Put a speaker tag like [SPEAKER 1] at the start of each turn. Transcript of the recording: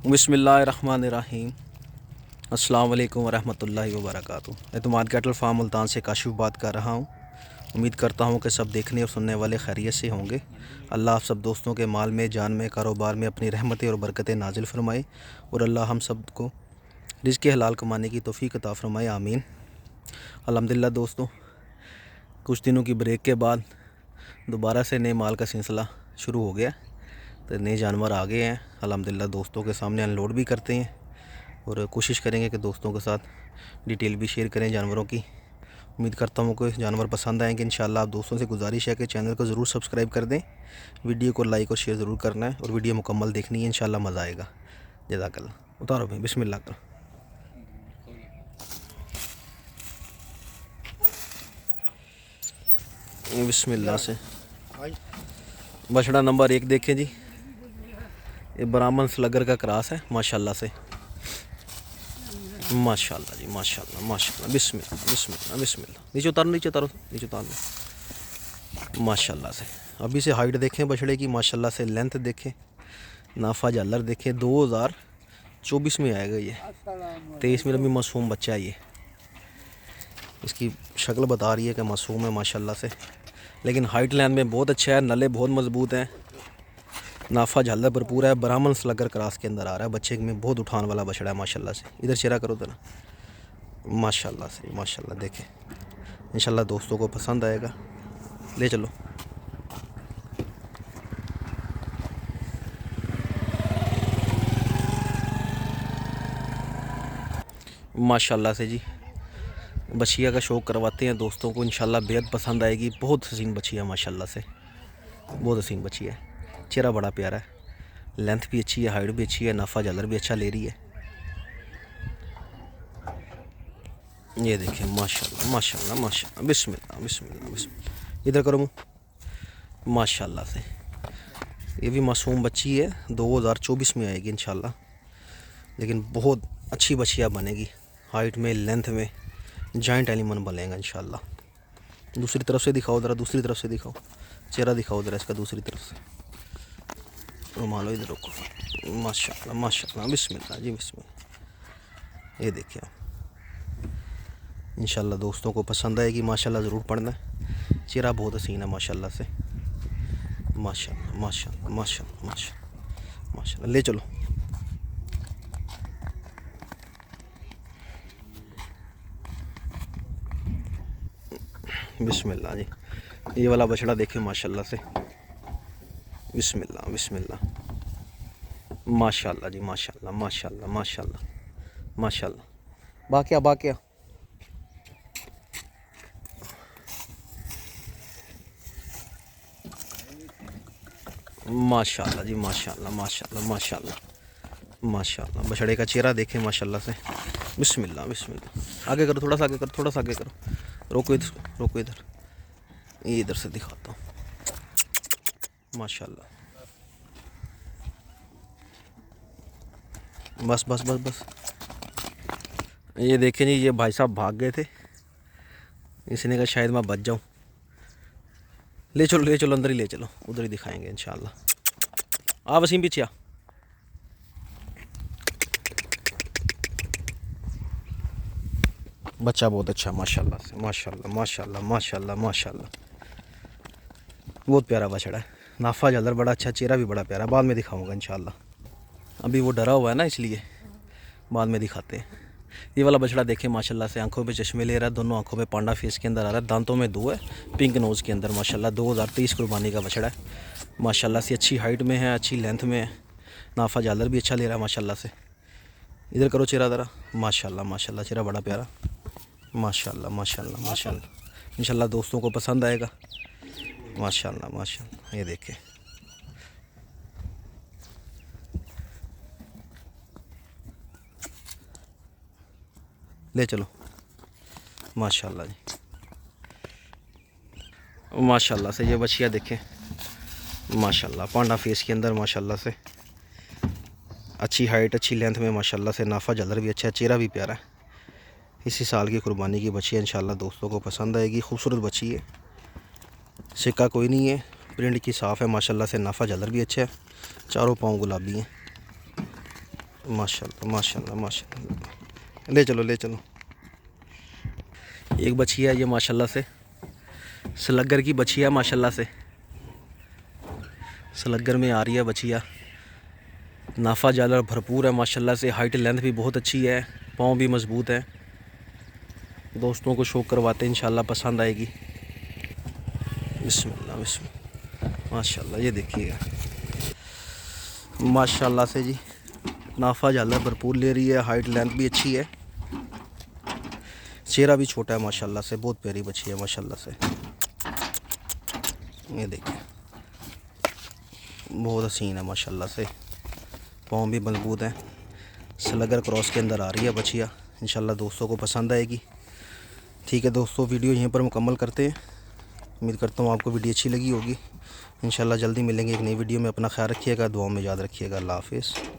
[SPEAKER 1] बिस्मिल्लाहिर्रहमानिर्रहीम। अस्सलाम वालेकुम वरहमतुल्लाहि वबरकातुहू। एतमाद कैटल फार्म मुल्तान से काशिफ बात कर रहा हूँ। उम्मीद करता हूँ कि सब देखने और सुनने वाले खैरियत से होंगे। अल्लाह आप सब दोस्तों के माल में, जान में, कारोबार में अपनी रहमतें और बरकतें नाजिल फरमाए और अल्लाह हम सब को रिज़्क़ हलाल कमाने की तौफ़ीक अता फरमाए, आमीन। अल्हम्दुलिल्लाह दोस्तों, कुछ दिनों की ब्रेक के बाद दोबारा से नए माल का सिलसिला शुरू हो गया। तो नए जानवर आ गए हैं अल्हम्दुलिल्लाह, दोस्तों के सामने अनलोड भी करते हैं और कोशिश करेंगे कि दोस्तों के साथ डिटेल भी शेयर करें जानवरों की। उम्मीद करता हूँ कि जानवर पसंद आएंगे इंशाल्लाह। आप दोस्तों से गुजारिश है कि चैनल को ज़रूर सब्सक्राइब कर दें, वीडियो को लाइक और शेयर ज़रूर करना है और वीडियो मुकम्मल देखनी है, इंशाल्लाह मज़ा आएगा। जज़ाकल्लाह। उतारो भाई, बिस्मिल्लाह करो। बिस्मिल्लाह से बछड़ा नंबर 1 देखें जी, ये ब्राह्मण स्लगर का क्रॉस है माशाल्लाह से। माशाल्लाह जी, माशाल्लाह माशाल्लाह। बिस्मिल्लाह बिस्मिल्लाह बिस्मिल्लाह। नीचे उतारो, नीचे उतारो, नीचे उतार लो। माशाल्लाह से अभी से हाइट देखें बछड़े की, माशाल्लाह से लेंथ देखें, नाफा झालर देखें। 2024 में आएगा ये, 23 में अभी मासूम बच्चा है ये। इसकी शक्ल बता रही है कि मासूम है माशाल्लाह से, लेकिन हाइट लाइन में बहुत अच्छा है। नले बहुत मजबूत हैं, नाफा झालर भरपूर है। ब्राह्मण स्लगर क्रॉस के अंदर आ रहा है, बच्चे में बहुत उठान वाला बछड़ा है माशाल्लाह से। इधर चेहरा करो ज़रा, माशाल्लाह से माशाल्लाह। देखें इंशाल्लाह दोस्तों को पसंद आएगा। ले चलो। माशाल्लाह से जी, बछिया का शौक़ करवाते हैं दोस्तों को, इंशाल्लाह बेहद पसंद आएगी। बहुत हसीन बछिया माशाल्लाह से, बहुत हसीन बछिया है। चेहरा बड़ा प्यारा है, लेंथ भी अच्छी है, हाइट भी अच्छी है, नाफा झालर भी अच्छा ले रही है। ये देखें माशाल्लाह माशाल्लाह माशाल्लाह। बिस्मिल्लाह बिस्मिल्लाह बिस्मिल्लाह। इधर करो मुँह। माशाल्लाह से ये भी मासूम बच्ची है, 2024 में आएगी इंशाल्लाह, लेकिन बहुत अच्छी बछिया बनेगी। हाइट में, लेंथ में जॉइंट एनिमल बनेगा इंशाल्लाह। दूसरी तरफ से दिखाओ ज़रा, दूसरी तरफ से दिखाओ, चेहरा दिखाओ ज़रा इसका दूसरी तरफ से। रुमाल इधर रखो। माशाल्लाह माशाल्लाह। बिस्मिल्लाह जी बिस्मिल्लाह। ये देखिए इंशाल्लाह दोस्तों को पसंद आएगी, माशाल्लाह ज़रूर पढ़ना। चेहरा बहुत हसीन है माशाल्लाह से, माशाल्लाह माशाल्लाह माशाल्लाह माशाल्लाह माशाल्लाह। ले चलो। बिस्मिल्लाह जी, ये वाला बछड़ा देखें माशाल्लाह से। बिस्मिल्लाह बिस्मिल्लाह। माशाल्लाह जी, माशाल्लाह माशाल्लाह माशाल्लाह माशाल्लाह। बाकिया बाकिया। माशाल्लाह जी, माशाल्लाह माशाल्लाह माशाल्लाह माशाल्लाह। बछड़े का चेहरा देखें माशाल्लाह से। बिस्मिल्लाह बिस्मिल्लाह। आगे करो, थोड़ा सा आगे करो, थोड़ा सा आगे करो। रोको इधर, रोको इधर, ये इधर से दिखाता हूँ। माशाल्लाह। बस बस बस बस। ये देखें जी, ये भाई साहब भाग गए थे, इसने कहा शायद मैं बच जाऊँ। ले चलो ले चलो, अंदर ही ले चलो, उधर ही दिखाएंगे इंशाल्लाह। आ वसीम पीछे आ। बच्चा बहुत अच्छा माशाल्लाह से, माशाल्लाह माशाल्लाह माशाल्लाह माशाल्लाह। बहुत प्यारा बछड़ा है, नाफा झालर बड़ा अच्छा, चेहरा भी बड़ा प्यारा। बाद में दिखाऊंगा इंशाल्लाह, अभी वो डरा हुआ है ना, इसलिए बाद में दिखाते हैं। ये वाला बछड़ा देखें माशाल्लाह से, आंखों पे चश्मे ले रहा है, दोनों आंखों पे पांडा फेस के अंदर आ रहा है, दांतों में 2 है, पिंक नोज़ के अंदर माशाल्लाह। 2023 कुर्बानी का बछड़ा है माशाल्लाह से। अच्छी हाइट में है, अच्छी लेंथ में है, नाफा झालर भी अच्छा ले रहा है माशाल्लाह से। इधर करो चेहरा ज़रा। माशाल्लाह माशाल्लाह, चेहरा बड़ा प्यारा। माशाल्लाह माशाल्लाह माशाल्लाह। इंशाल्लाह दोस्तों को पसंद आएगा माशाल्लाह माशाल्लाह। ये देखें ले चलो। माशाल्लाह जी, माशाल्लाह से ये बछिया देखें माशाल्लाह, पांडा फेस के अंदर माशाल्लाह से, अच्छी हाइट, अच्छी लेंथ में माशाल्लाह से, नाफा झालर भी अच्छा है, चेहरा भी प्यारा है। इसी साल की कुर्बानी की बच्ची है, इंशाल्लाह दोस्तों को पसंद आएगी। खूबसूरत बच्ची है, सिक्का कोई नहीं है, प्रिंट की साफ़ है माशाल्लाह से, नाफा झालर भी अच्छा है, चारों पाँव गुलाबी हैं। माशाल्लाह माशाल्लाह माशाल्लाह। ले चलो ले चलो। एक बछिया ये माशाल्लाह से सलग्गर की बछिया माशाल्लाह से सलग्गर में आ रही है बछिया। नाफा जालर भरपूर है माशाल्लाह से। हाइट लेंथ भी बहुत अच्छी है, पाँव भी मज़बूत है। दोस्तों को शौक करवाते हैं, इंशाल्लाह पसंद आएगी। बिस्मिल्लाह बिस्मिल्लाह माशाल्लाह। ये देखिएगा माशाल्लाह से जी, नाफा जालर भरपूर ले रही है। हाइट लेंथ भी अच्छी है, चेहरा भी छोटा है माशाल्लाह से। बहुत प्यारी बच्ची है माशाल्लाह से। ये देखिए बहुत हसीन है माशाल्लाह से। पाँव भी मजबूत हैं। सलगर क्रॉस के अंदर आ रही है बछिया। इंशाल्लाह दोस्तों को पसंद आएगी। ठीक है दोस्तों, वीडियो यहीं पर मुकम्मल करते हैं। उम्मीद करता हूँ आपको वीडियो अच्छी लगी होगी। इंशाल्लाह जल्दी मिलेंगे एक नई वीडियो में। अपना ख्याल रखिएगा, दुआ में याद रखिएगा। अल्लाह हाफ़िज़।